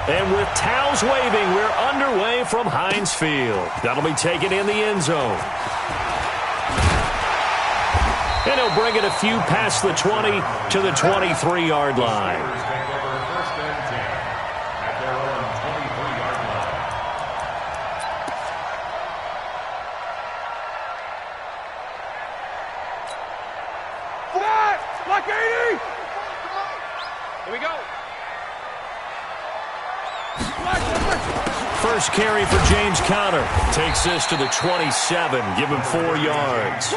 And with towels waving, we're underway from Heinz Field. That'll be taken in the end zone. And he'll bring it a few past the 20 to the 23-yard line. First carry for James Conner. Takes this to the 27. Give him 4 yards.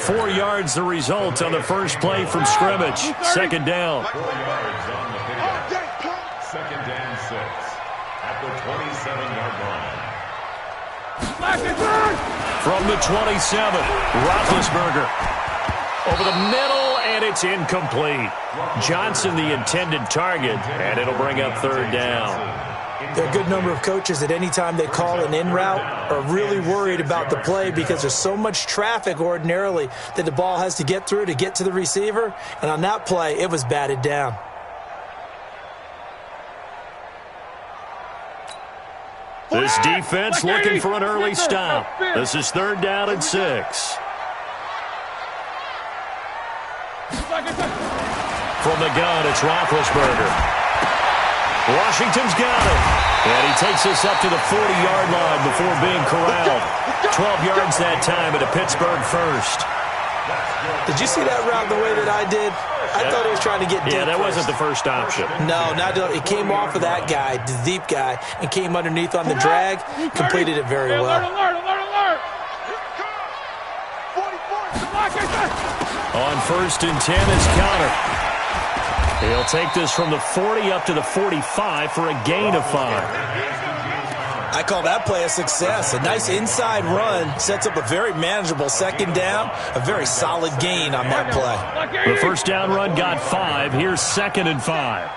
4 yards the result on the first play from scrimmage. Second down. 4 yards on the pickup. Second and 6 at the 27-yard line. From the 27, Roethlisberger. Over the middle, and it's incomplete. Johnson the intended target, and it'll bring up third down. There are a good number of coaches at any time they call an in route are really worried about the play because there's so much traffic ordinarily that the ball has to get through to get to the receiver. And on that play, it was batted down. This defense looking for an early stop. This is third down and 6. From the gun, it's Roethlisberger. Washington's got it. And he takes us up to the 40-yard line before being corralled. 12 yards that time at a Pittsburgh first. Did you see that route the way that I did? I thought he was trying to get deep. Yeah, that first. wasn't the first option. No, it came off of that guy, the deep guy, and came underneath on the drag. Completed it very well. On first and 10 is Conner. He'll take this from the 40 up to the 45 for a gain of 5. I call that play a success. A nice inside run sets up a very manageable second down, a very solid gain on that play. The first down run got 5. Here's second and 5.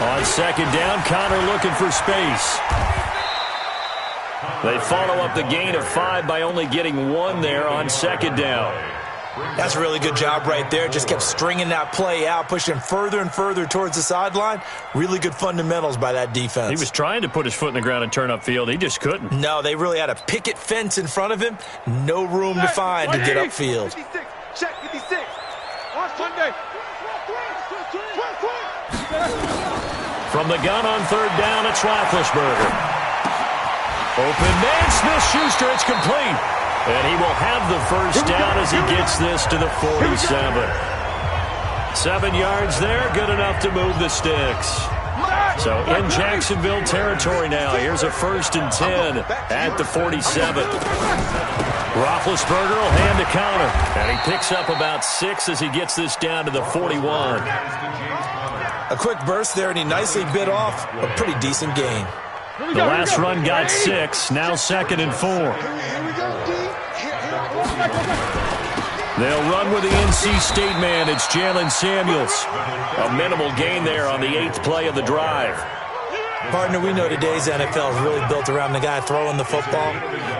On second down, Conner looking for space. They follow up the gain of 5 by only getting 1 there on second down. That's a really good job right there. Just kept stringing that play out, pushing further and further towards the sideline. Really good fundamentals by that defense. He was trying to put his foot in the ground and turn upfield. He just couldn't. No, they really had a picket fence in front of him. No room to find to get upfield. Check 56. Watch Sunday. From the gun on third down, it's Roethlisberger. Open man, Smith-Schuster, it's complete. And he will have the first down as he gets this to the 47. 7 yards there, good enough to move the sticks. So in Jacksonville territory now. Here's a first and 10 at the 47. Roethlisberger will hand to Conner. And he picks up about 6 as he gets this down to the 41. A quick burst there, and he nicely bit off a pretty decent gain. The last run got 6, now second and 4. They'll run with the NC State man. It's Jalen Samuels. A minimal gain there on the 8th play of the drive. Partner, we know today's NFL is really built around the guy throwing the football.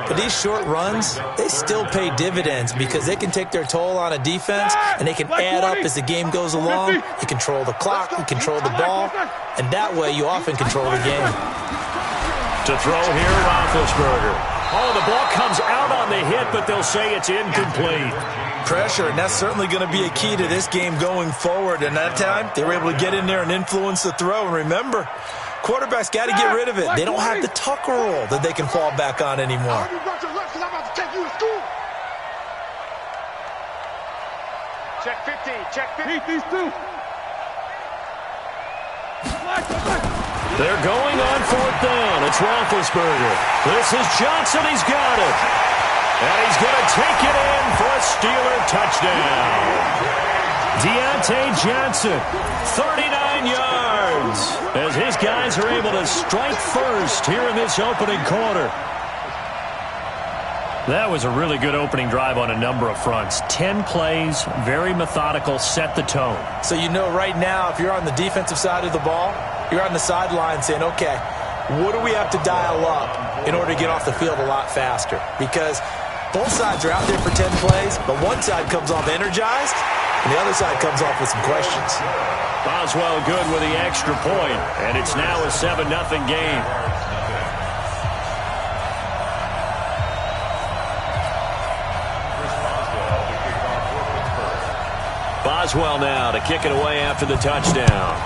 But these short runs, they still pay dividends because they can take their toll on a defense and they can add up as the game goes along. You control the clock, you control the ball, and that way you often control the game. To throw here, Roethlisberger. Oh, the ball comes out on the hit, but they'll say it's incomplete. Pressure, and that's certainly going to be a key to this game going forward. And that time, they were able to get in there and influence the throw. And remember, quarterbacks got to get rid of it. They don't have the Tucker rule that they can fall back on anymore. Check 15. Check 15. These two. They're going on fourth down. It's Roethlisberger. This is Johnson. He's got it. And he's going to take it in for a Steeler touchdown. Deontay Johnson, 39 yards, as his guys are able to strike first here in this opening quarter. That was a really good opening drive on a number of fronts. 10 plays, very methodical, set the tone. So you know right now, if you're on the defensive side of the ball, you're on the sideline saying, okay, what do we have to dial up in order to get off the field a lot faster? Because both sides are out there for 10 plays, but one side comes off energized, and the other side comes off with some questions. Boswell good with the extra point, and it's now a 7-0 game. Boswell now to kick it away after the touchdown.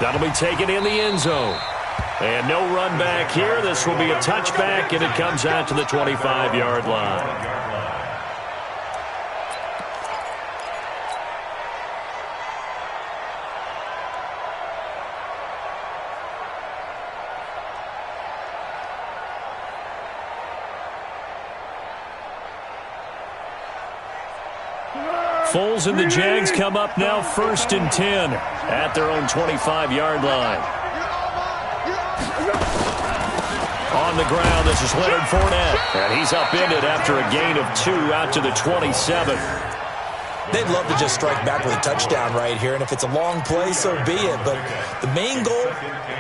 That'll be taken in the end zone. And no run back here. This will be a touchback, and it comes out to the 25-yard line. Foles and the Jags come up now 1st and 10 at their own 25-yard line. On the ground, this is Leonard Fournette. And he's upended after a gain of 2 out to the 27. They'd love to just strike back with a touchdown right here, and if it's a long play, so be it. But the main goal,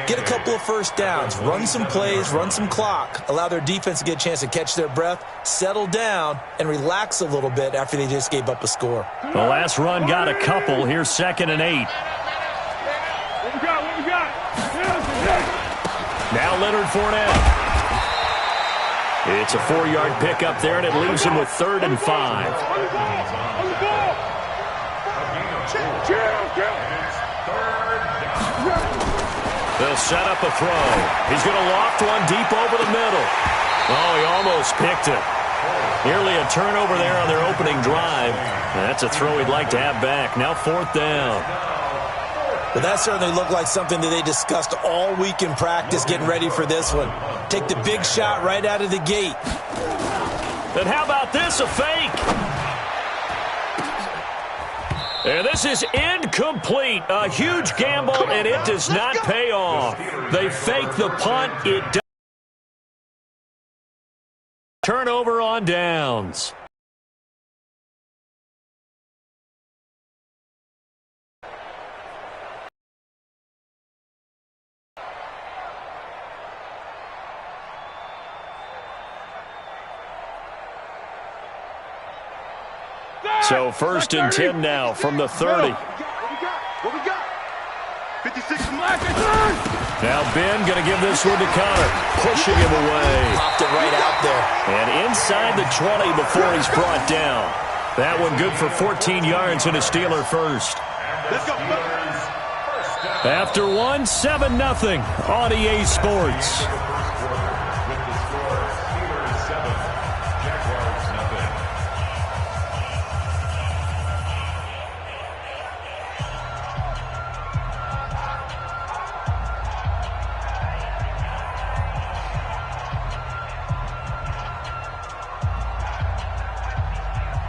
get a couple of first downs, run some plays, run some clock, allow their defense to get a chance to catch their breath, settle down, and relax a little bit after they just gave up a score. The last run got a couple. Here's 2nd and 8. What we got? Now Leonard Fournette. It's a 4-yard pickup there, and it leaves him with 3rd and 5. They'll set up a throw. He's going to loft one deep over the middle. Oh, he almost picked it. Nearly a turnover there on their opening drive. That's a throw he'd like to have back. Now 4th down. But that certainly looked like something that they discussed all week in practice, getting ready for this one. Take the big shot right out of the gate. And how about this, a fake? And this is incomplete. A huge gamble, and it does not pay off. They fake the punt. It does. Turnover on downs. So 1st and 10 now from the 30. What we got? 56 from last. Now Ben going to give this one to Connor, pushing him away. Popped it right out there. And inside the 20 before he's brought down. That one good for 14 yards and a Steeler first. Let's go. After one, 7-0 on EA Sports.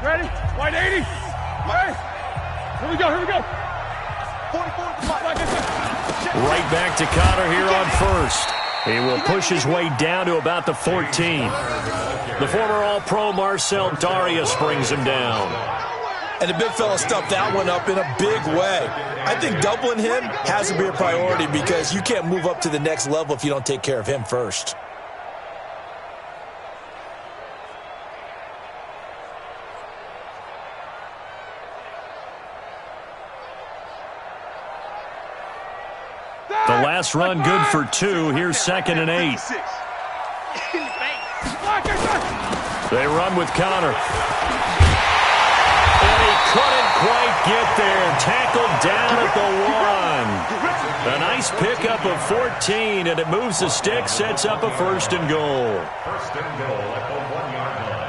Ready? White 80. Hey. Here we go. 44. Right back to Connor here on 1st. He will push his way down to about the 14. The former All-Pro Marcel Darius brings him down. And the big fella stuffed that one up in a big way. I think doubling him has to be a priority because you can't move up to the next level if you don't take care of him first. The last run good for 2. Here's 2nd and 8. They run with Connor. And he couldn't quite get there. Tackled down at the 1. A nice pickup of 14, and it moves the stick, sets up a 1st and goal. 1st and goal at the 1-yard line.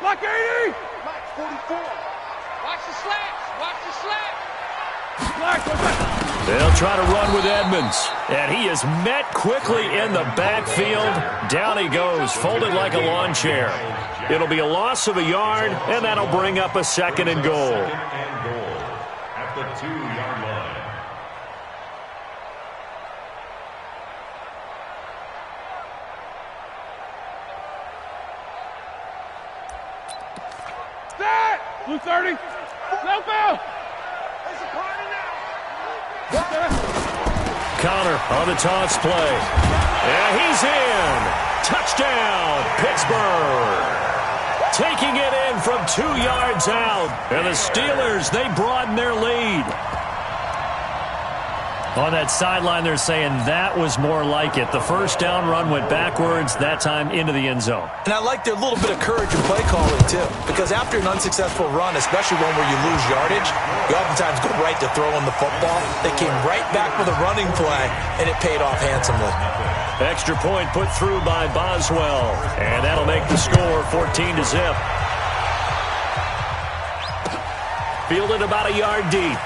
Block 80! Black 44. Watch the slats. Watch the slats. Black, what's that? They'll try to run with Edmonds. And he is met quickly in the backfield. Down he goes, folded like a lawn chair. It'll be a loss of a yard, and that'll bring up a 2nd and goal. 2nd and goal at the 2-yard line. Blue 30. No foul. Connor on the toss play. And he's in. Touchdown, Pittsburgh. Taking it in from 2 yards out. And the Steelers, they broaden their lead. On that sideline, they're saying that was more like it. The first down run went backwards, that time into the end zone. And I like their little bit of courage in play calling, too. Because after an unsuccessful run, especially one where you lose yardage, you oftentimes go right to throwing the football. They came right back with a running play, and it paid off handsomely. Extra point put through by Boswell. And that'll make the score 14-0. Fielded about a yard deep.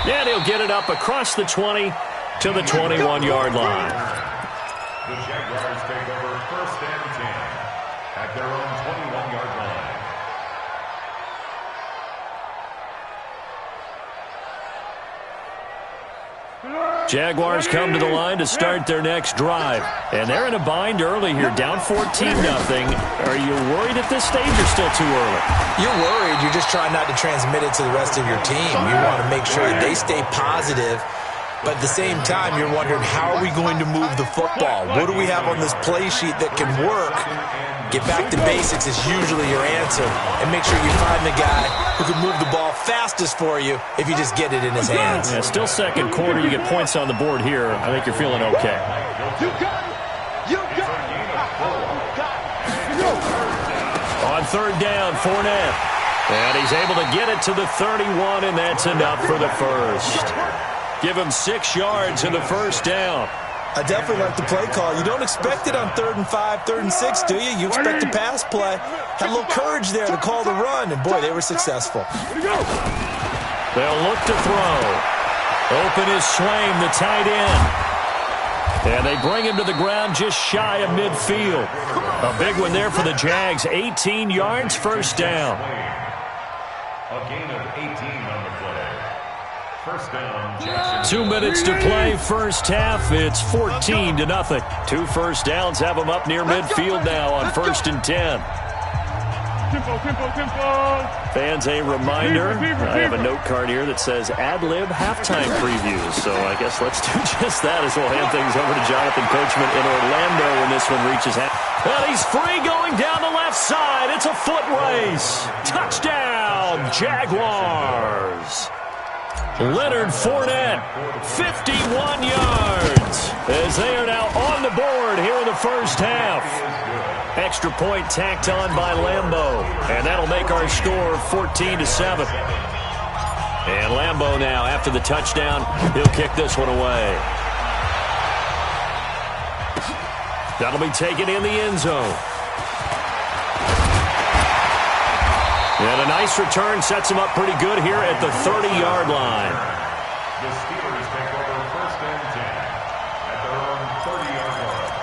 And he'll get it up across the 20 to the 21-yard line. The Jaguars take over 1st and 10 at their own 21-yard line. Jaguars come to the line to start their next drive. And they're in a bind early here, down 14-0. Are you worried at this stage or still too early? You're worried. You're just trying not to transmit it to the rest of your team. You want to make sure that they stay positive. But at the same time, you're wondering, how are we going to move the football? What do we have on this play sheet that can work? Get back to basics is usually your answer. And make sure you find the guy who can move the ball fastest for you if you just get it in his hands. Yeah, still second quarter. You get points on the board here. I think you're feeling okay. You got it. You got it. On 3rd down, Fournette. And he's able to get it to the 31, and that's enough for the first. Give him 6 yards in the first down. I definitely like the play call. You don't expect it on 3rd and 5, 3rd and 6, do you? You expect a pass play. Had a little courage there to call the run, and boy, they were successful. They'll look to throw. Open is Swain, the tight end. And they bring him to the ground just shy of midfield. A big one there for the Jags. 18 yards, first down. A gain of 18 on the play. First down, Jackson. 2 minutes to play, first half. It's 14-0. 2 first downs have them up near midfield now on 1st and 10. Fans, a reminder, I have a note card here that says ad-lib halftime previews. So I guess let's do just that as we'll hand things over to Jonathan Coachman in Orlando when this one reaches half. Well, he's free going down the left side. It's a foot race. Touchdown, Jaguars. Leonard Fournette, 51 yards, as they are now on the board here in the first half. Extra point tacked on by Lambeau, and that'll make our score 14-7. And Lambeau now, after the touchdown, he'll kick this one away. That'll be taken in the end zone. And a nice return sets him up pretty good here at the 30-yard line. The Steelers take over 1st and 10 at their own 30-yard line.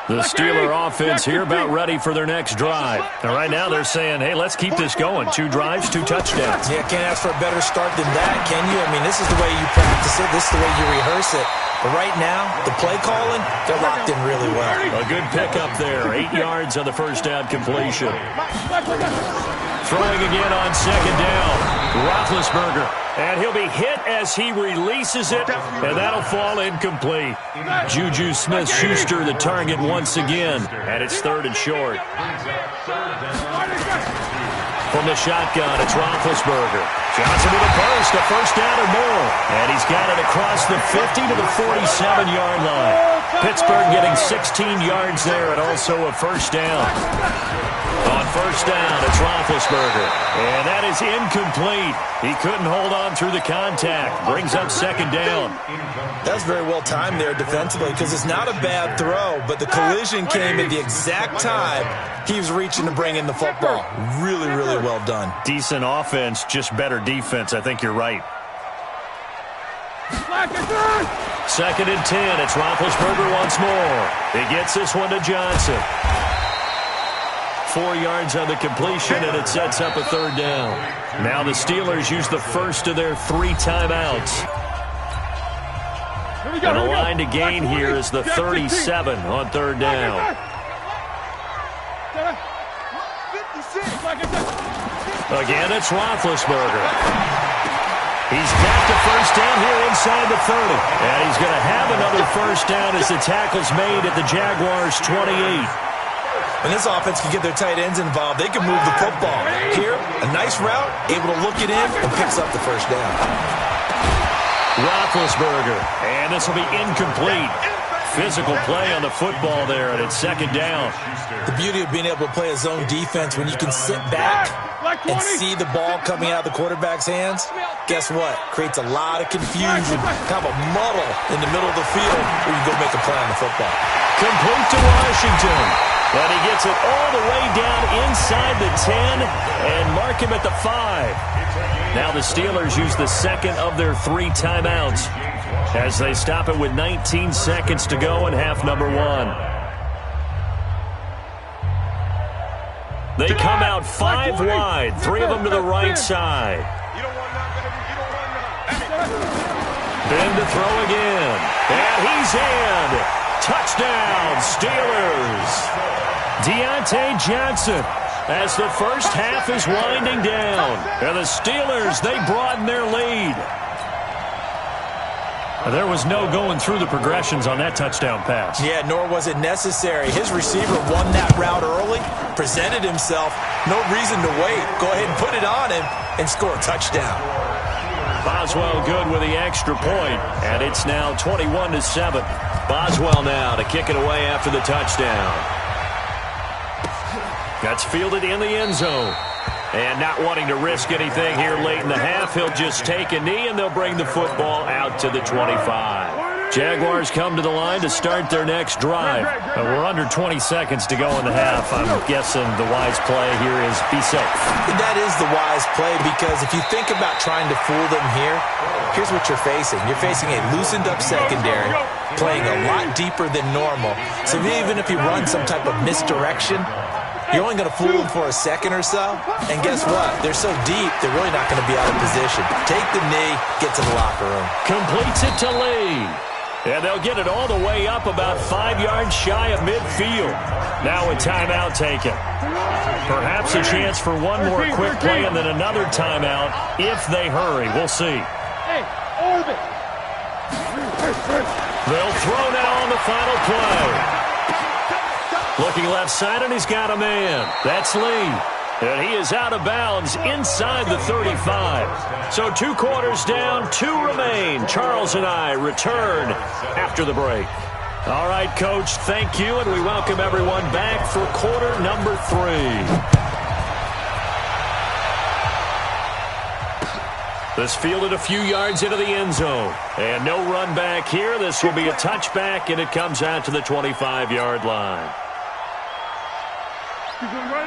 The Steeler offense here about ready for their next drive. And right now they're saying, hey, let's keep this going. 2 drives, 2 touchdowns. Yeah, can't ask for a better start than that, can you? I mean, this is the way you practice it. This is the way you rehearse it. But right now, the play calling, they're locked in really well. A good pickup there. 8 yards on the first down completion. Throwing again on 2nd down. Roethlisberger. And he'll be hit as he releases it, and that'll fall incomplete. Juju Smith-Schuster the target once again, and it's 3rd and short. From the shotgun, it's Roethlisberger. Johnson with a burst, a first down or more. And he's got it across the 50 to the 47-yard line. Pittsburgh getting 16 yards there and also a first down. On first down, it's Roethlisberger. And that is incomplete. He couldn't hold on through the contact. Brings up 2nd down. That's very well timed there defensively because it's not a bad throw, but the collision came at the exact time he was reaching to bring in the football. Really, really well done. Decent offense, just better defense. I think you're right. 2nd and 10. It's Roethlisberger once more. He gets this one to Johnson. 4 yards on the completion, and it sets up a 3rd down. Now the Steelers use the first of their 3 timeouts. And the line to gain here is the 37 on 3rd down. Again, it's Roethlisberger. He's got the first down here inside the 30. And he's going to have another first down as the tackle's made at the Jaguars' 28. When this offense can get their tight ends involved, they can move the football. Here, a nice route, able to look it in, and picks up the first down. Roethlisberger, and this will be incomplete. Physical play on the football there, and it's second down. The beauty of being able to play a zone defense when you can sit back and see the ball coming out of the quarterback's hands, guess what? Creates a lot of confusion, kind of a muddle in the middle of the field where you go make a play on the football. Complete to Washington. And he gets it all the way down inside the 10 and mark him at the 5. Now the Steelers use the second of their 3 timeouts as they stop it with 19 seconds to go in half number 1. They come out 5 wide, 3 of them to the right side. Ben to throw again. And he's in. Touchdown, Steelers. Deontay Johnson as the first half is winding down. And the Steelers, they broaden their lead. There was no going through the progressions on that touchdown pass. Yeah, nor was it necessary. His receiver won that route early, presented himself. No reason to wait. Go ahead and put it on him and score a touchdown. Boswell good with the extra point, and it's now 21-7. Boswell now to kick it away after the touchdown. That's fielded in the end zone. And not wanting to risk anything here late in the half, he'll just take a knee, and they'll bring the football out to the 25. Jaguars come to the line to start their next drive. We're under 20 seconds to go in the half. I'm guessing the wise play here is be safe. That is the wise play, because if you think about trying to fool them here, here's what you're facing. You're facing a loosened-up secondary, playing a lot deeper than normal. So even if you run some type of misdirection, you're only going to fool them for a second or so. And guess what? They're so deep, they're really not going to be out of position. Take the knee, get to the locker room. Completes it to Lee. And they'll get it all the way up about 5 yards shy of midfield. Now a timeout taken. Perhaps a chance for one more quick play and then another timeout if they hurry. We'll see. They'll throw now on the final play. Looking left side, and he's got a man. That's Lee. And he is out of bounds inside the 35. So 2 quarters down, 2 remain. Charles and I return after the break. All right, Coach, thank you, and we welcome everyone back for quarter number 3. This fielded a few yards into the end zone. And no run back here. This will be a touchback, and it comes out to the 25-yard line.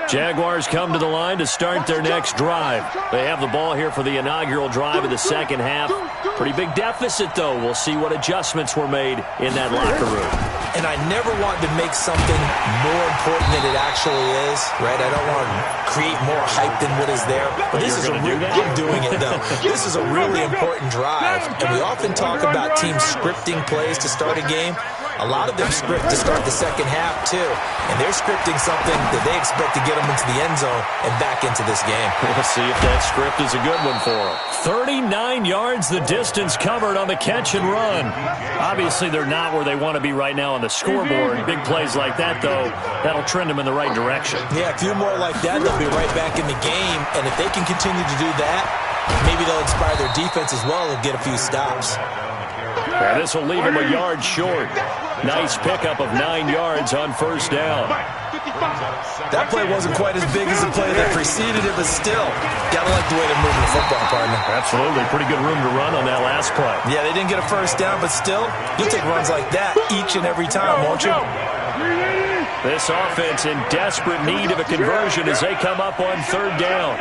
Jaguars come to the line to start their next drive. They have the ball here for the inaugural drive of the second half. Pretty big deficit, though. We'll see what adjustments were made in that locker room. And I never want to make something more important than it actually is, right? I don't want to create more hype than what is there. But this is a real, I'm doing it, though. This is a really important drive. And we often talk about teams scripting plays to start a game. A lot of them script to start the second half, too. And they're scripting something that they expect to get them into the end zone and back into this game. We'll see if that script is a good one for them. 39 yards the distance covered on the catch and run. Obviously, they're not where they want to be right now on the scoreboard. Big plays like that, though, that'll trend them in the right direction. Yeah, a few more like that, they'll be right back in the game. And if they can continue to do that, maybe they'll inspire their defense as well and get a few stops. And this will leave them a yard short. Nice pickup of 9 yards on first down. That play wasn't quite as big as the play that preceded it, but still, gotta like the way they're moving the football, partner. Absolutely. Pretty good room to run on that last play. Yeah, they didn't get a first down, but still, you'll take runs like that each and every time, won't you? This offense in desperate need of a conversion as they come up on third down.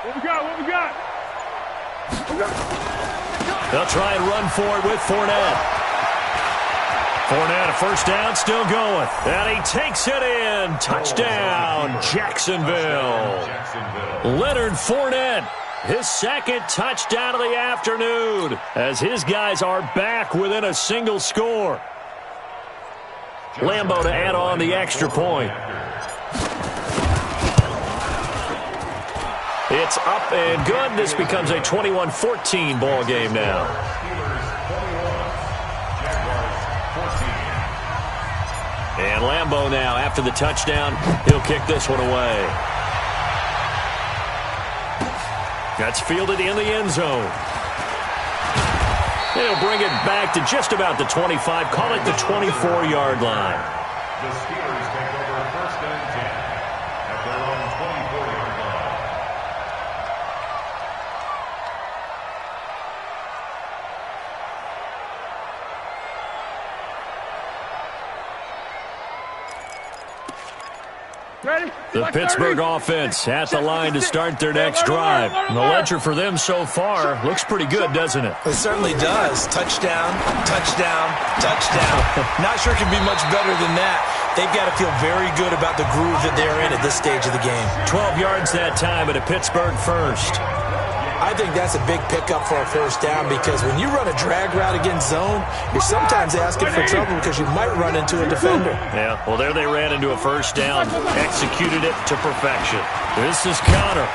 What we got? They'll try and run for it with Fournette. Fournette, a first down, still going. And he takes it in. Touchdown, Jacksonville. Leonard Fournette His second touchdown of the afternoon as his guys are back within a single score. Lambo to add on the extra point. It's up and good. This becomes a 21-14 ball game now. And Lambo now, after the touchdown, he'll kick this one away. That's fielded in the end zone. He'll bring it back to just about the 25, call it the 24-yard line. The Steelers take over first and 10 at their own 24-yard line. The Pittsburgh offense at the line to start their next drive. The ledger for them so far looks pretty good, doesn't it? It certainly does. Touchdown, touchdown, touchdown. Not sure it can be much better than that. They've got to feel very good about the groove that they're in at this stage of the game. 12 yards that time at a Pittsburgh first. I think that's a big pickup for a first down because when you run a drag route against zone, you're sometimes asking for trouble because you might run into a defender. Yeah, well, there they ran into a first down, executed it to perfection. This is Connor.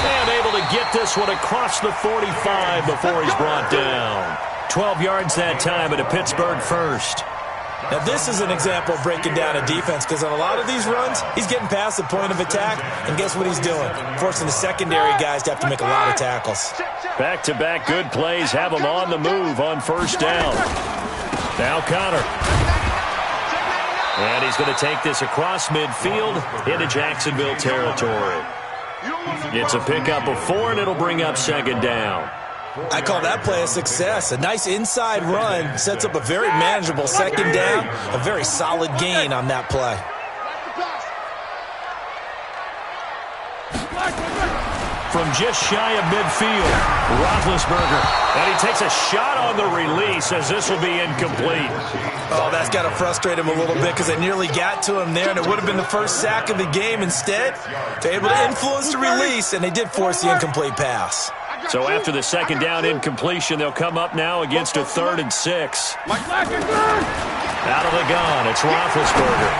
And able to get this one across the 45 before he's brought down. 12 yards that time at a Pittsburgh first. Now, this is an example of breaking down a defense because on a lot of these runs, he's getting past the point of attack, and guess what he's doing? Forcing the secondary guys to have to make a lot of tackles. Back-to-back good plays have him on the move on first down. Now Connor. And he's going to take this across midfield into Jacksonville territory. It's a pickup of 4, and it'll bring up second down. I call that play a success. A nice inside run sets up a very manageable second down. A very solid gain on that play. From just shy of midfield, Roethlisberger. And he takes a shot on the release as this will be incomplete. Oh, that's got to frustrate him a little bit because they nearly got to him there, and it would have been the first sack of the game. Instead, they're able to influence the release, and they did force the incomplete pass. So after the second down incompletion, they'll come up now against a 3rd and 6. Out of the gun, it's Roethlisberger.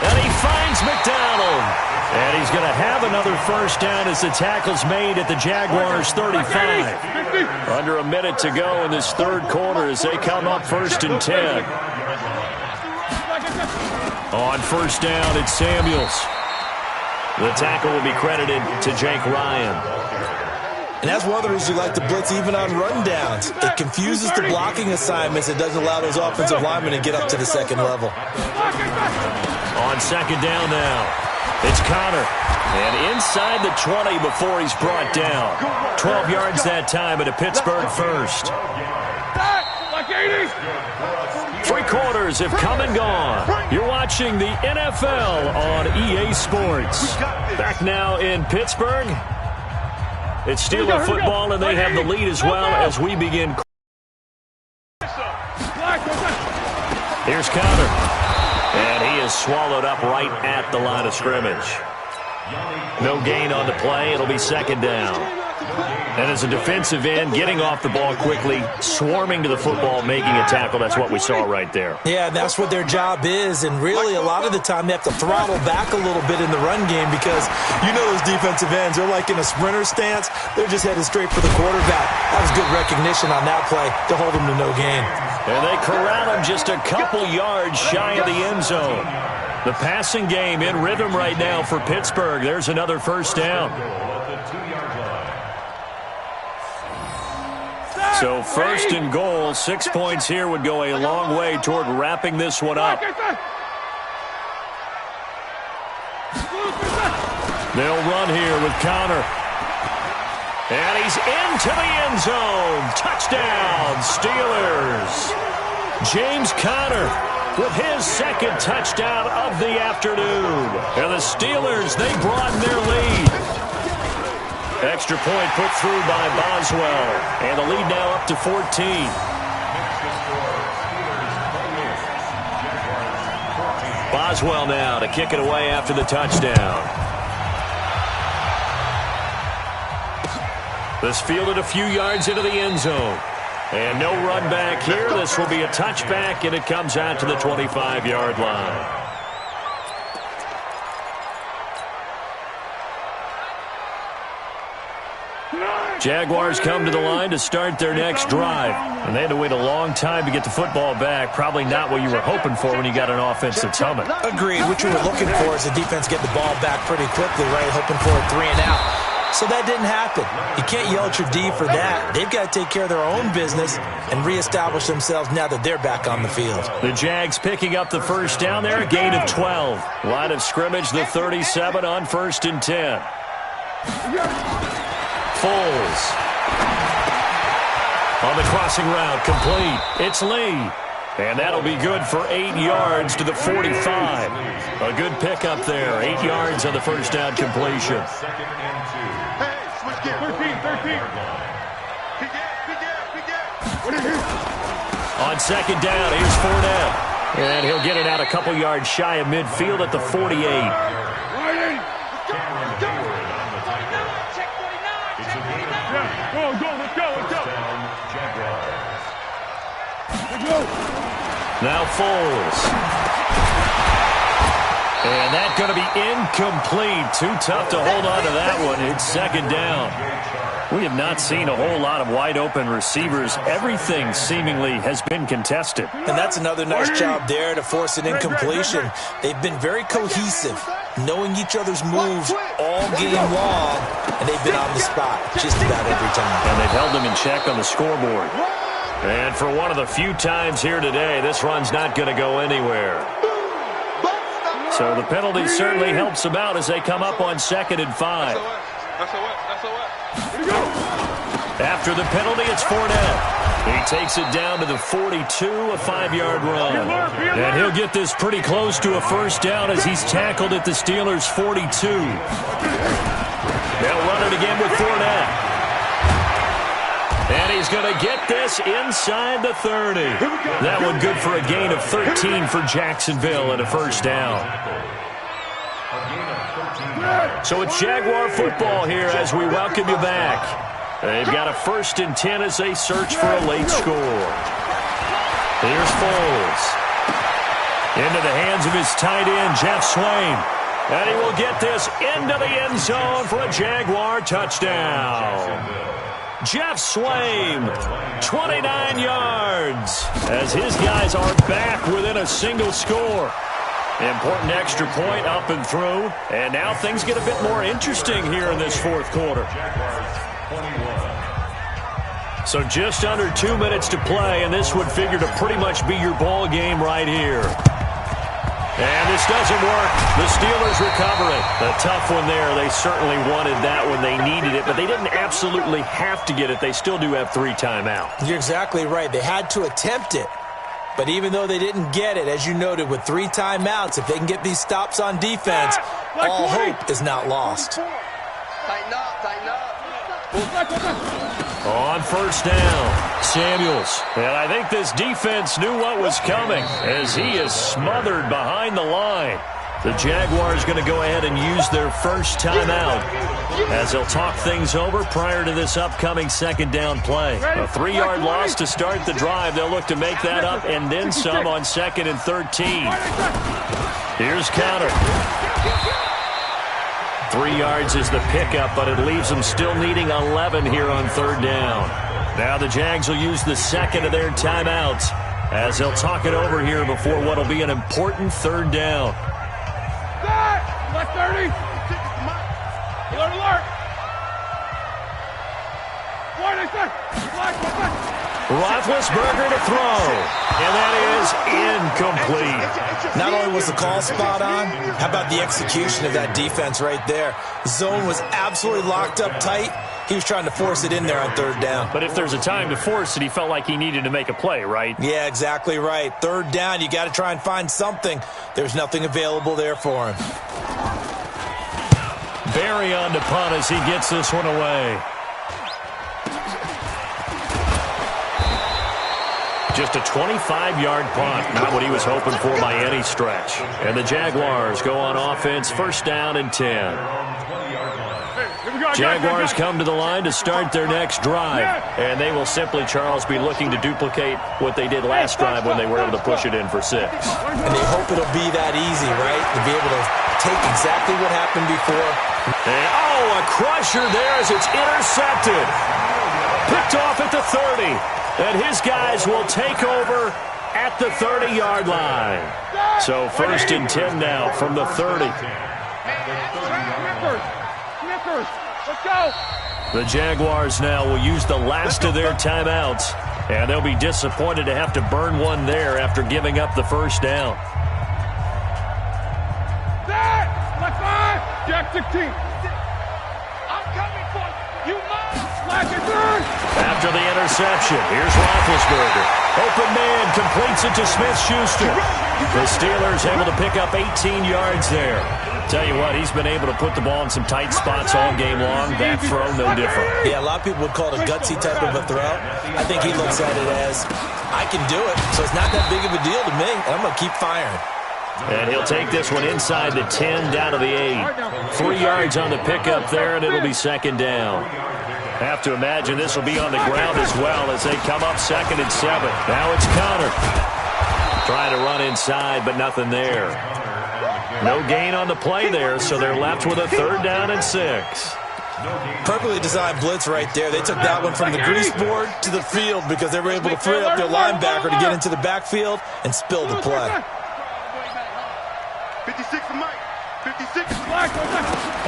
And he finds McDonald. And he's going to have another first down as the tackle's made at the Jaguars' 35. Under a minute to go in this third quarter as they come up 1st and 10. On first down, it's Samuels. The tackle will be credited to Jake Ryan. And that's one of the reasons you like to blitz even on rundowns. It confuses the blocking assignments. It doesn't allow those offensive linemen to get up to the second level. On second down now, it's Connor. And inside the 20 before he's brought down. 12 yards that time at a Pittsburgh first. 3 quarters have come and gone. You're watching the NFL on EA Sports. Back now in Pittsburgh. It's Steeler football, and they have the lead as well as we begin. Here's Connor. And he is swallowed up right at the line of scrimmage. No gain on the play. It'll be second down. And as a defensive end, getting off the ball quickly, swarming to the football, making a tackle. That's what we saw right there. Yeah, that's what their job is. And really, a lot of the time, they have to throttle back a little bit in the run game because you know those defensive ends, they're like in a sprinter stance. They're just headed straight for the quarterback. That was good recognition on that play to hold them to no gain. And they corral him just a couple yards shy of the end zone. The passing game in rhythm right now for Pittsburgh. There's another first down. So first and goal, 6 points here would go a long way toward wrapping this one up. They'll run here with Connor. And he's into the end zone. Touchdown, Steelers. James Conner with his second touchdown of the afternoon. And the Steelers, they broaden their lead. Extra point put through by Boswell. And the lead now up to 14. Boswell now to kick it away after the touchdown. This fielded a few yards into the end zone. And no run back here. This will be a touchback, and it comes out to the 25-yard line. Jaguars come to the line to start their next drive. And they had to wait a long time to get the football back. Probably not what you were hoping for when you got an offense that's humming. Agreed. What you were looking for is the defense get the ball back pretty quickly, right? Hoping for a 3-and-out. So that didn't happen. You can't yell at your D for that. They've got to take care of their own business and reestablish themselves now that they're back on the field. The Jags picking up the first down there, a gain of 12. Line of scrimmage, the 37 on 1st and 10. Foles. On the crossing route, complete. It's Lee. And that'll be good for 8 yards to the 45. A good pickup there. 8 yards on the first down completion. Hey, switch gear. 13. On second down, here's Fournette. And he'll get it out a couple yards shy of midfield at the 48. Now Foles. And that's going to be incomplete. Too tough to hold on to that one. It's second down. We have not seen a whole lot of wide-open receivers. Everything seemingly has been contested. And that's another nice job there to force an incompletion. They've been very cohesive, knowing each other's moves all game long, and they've been on the spot just about every time. And they've held them in check on the scoreboard. And for one of the few times here today, this run's not going to go anywhere. So the penalty certainly helps them out as they come up on 2nd and 5. After the penalty, it's Fournette. He takes it down to the 42, a 5-yard run. And he'll get this pretty close to a first down as he's tackled at the Steelers' 42. They'll run it again with Fournette. And he's going to get this inside the 30. That one good for a gain of 13 for Jacksonville and a first down. So it's Jaguar football here as we welcome you back. They've got a 1st and 10 as they search for a late score. Here's Foles. Into the hands of his tight end, Jeff Swain. And he will get this into the end zone for a Jaguar touchdown. Jeff Swain, 29 yards, as his guys are back within a single score. Important extra point up and through, and now things get a bit more interesting here in this 4th quarter. So just under 2 minutes to play, and this would figure to pretty much be your ball game right here. And this doesn't work. The Steelers recover it. A tough one there. They certainly wanted that when they needed it, but they didn't absolutely have to get it. They still do have 3 timeouts. You're exactly right. They had to attempt it. But even though they didn't get it, as you noted, with 3 timeouts, if they can get these stops on defense, all hope is not lost. Tighten up, tighten up. On first down, Samuels. And I think this defense knew what was coming as he is smothered behind the line. The Jaguars going to go ahead and use their first timeout as they'll talk things over prior to this upcoming 2nd down play. A 3-yard loss to start the drive. They'll look to make that up and then some on 2nd and 13. Here's counter. 3 yards is the pickup, but it leaves them still needing 11 here on 3rd down. Now the Jags will use the 2nd of their timeouts as they'll talk it over here before what will be an important 3rd down. Left 30. Alert, alert. Roethlisberger to throw. And that is incomplete. Not only was the call spot on, how about the execution of that defense right there? Zone was absolutely locked up tight. He was trying to force it in there on 3rd down. But if there's a time to force it, he felt like he needed to make a play, right? Yeah, exactly right. 3rd down, you got to try and find something. There's nothing available there for him. Barry on to punt as he gets this one away. Just a 25-yard punt, not what he was hoping for by any stretch. And the Jaguars go on offense, 1st down and 10. Hey, here we go. Jaguars come to the line to start their next drive. And they will simply, Charles, be looking to duplicate what they did last drive when they were able to push it in for 6. And they hope it'll be that easy, right? To be able to take exactly what happened before. And, a crusher there as it's intercepted. Picked off at the 30. And his guys will take over at the 30-yard line. So 1st and 10 now from the 30. Let's go. The Jaguars now will use the last of their timeouts, and they'll be disappointed to have to burn one there after giving up the first down. Set! Left 5! Jack 16. I'm coming for you. You must! Slack it through! After the interception, here's Roethlisberger. Open man completes it to Smith-Schuster. The Steelers able to pick up 18 yards there. Tell you what, he's been able to put the ball in some tight spots all game long. That throw, no different. Yeah, a lot of people would call it a gutsy type of a throw. I think he looks at it as, I can do it, so it's not that big of a deal to me, and I'm going to keep firing. And he'll take this one inside the 10, down to the 8. 3 yards on the pickup there, and it'll be 2nd down. Have to imagine this will be on the ground as well as they come up 2nd and 7. Now it's Connor. Trying to run inside, but nothing there. No gain on the play there, so they're left with a 3rd down and 6. Perfectly designed blitz right there. They took that one from the grease board to the field because they were able to free up their linebacker to get into the backfield and spill the play. 56 for Mike. 56.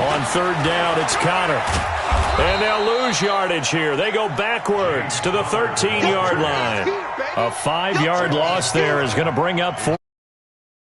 On 3rd down, it's Connor. And they'll lose yardage here. They go backwards to the 13-yard line. A 5-yard loss there is going to bring up 4.